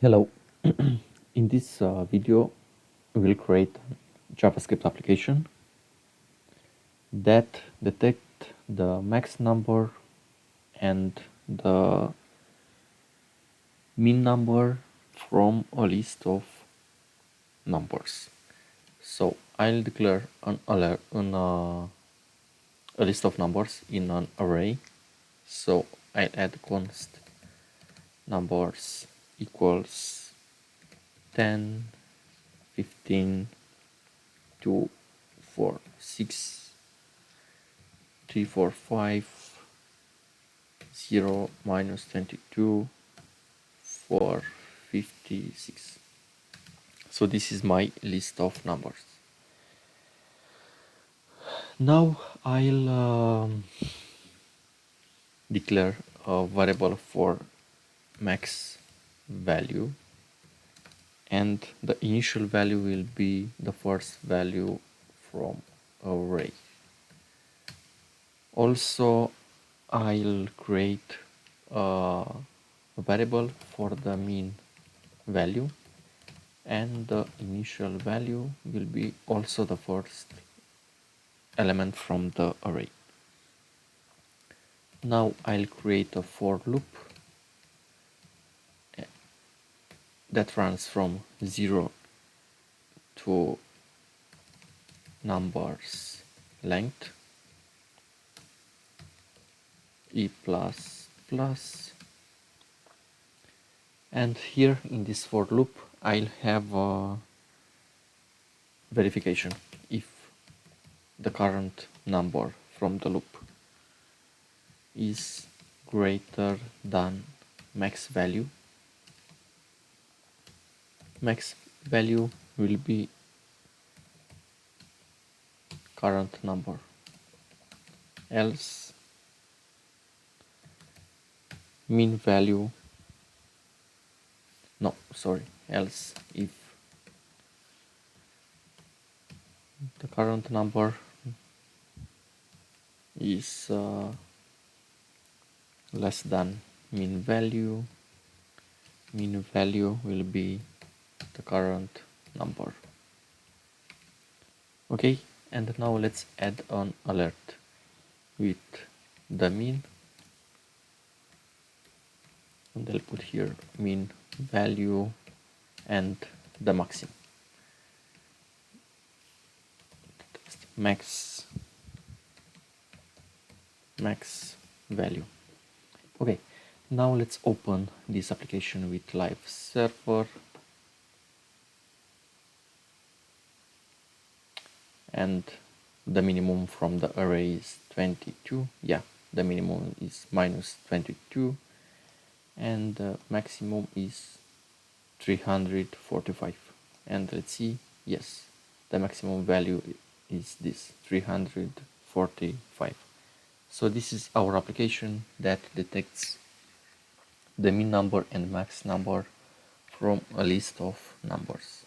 Hello. In this video, we will create a JavaScript application that detects the max number and the min number from a list of numbers. So I'll declare an alert on a list of numbers in an array. So I'll add const numbers equals 10, 15, 2, 4, 6, 3, 4, 5, 0, minus 22, 4, 56. So this is my list of numbers. Now I'll declare a variable for max value, and the initial value will be the first value from array. Also, I'll create a variable for the mean value, and the initial value will be also the first element from the array. Now I'll create a for loop that runs from 0 to numbers length e plus plus, and here in this for loop I'll have a verification if the current number from the loop is greater than max value. Max value will be current number, else mean value, no, sorry, else if the current number is less than mean value will be the current number. Okay, and now let's add an alert with the mean, and I'll put here mean value and the maximum. Max value. Okay, now let's open this application with live server, and the minimum from the array is 22. Yeah, the minimum is minus 22, and the maximum is 345. And let's see, yes, the maximum value is this 345. So this is our application that detects the min number and max number from a list of numbers.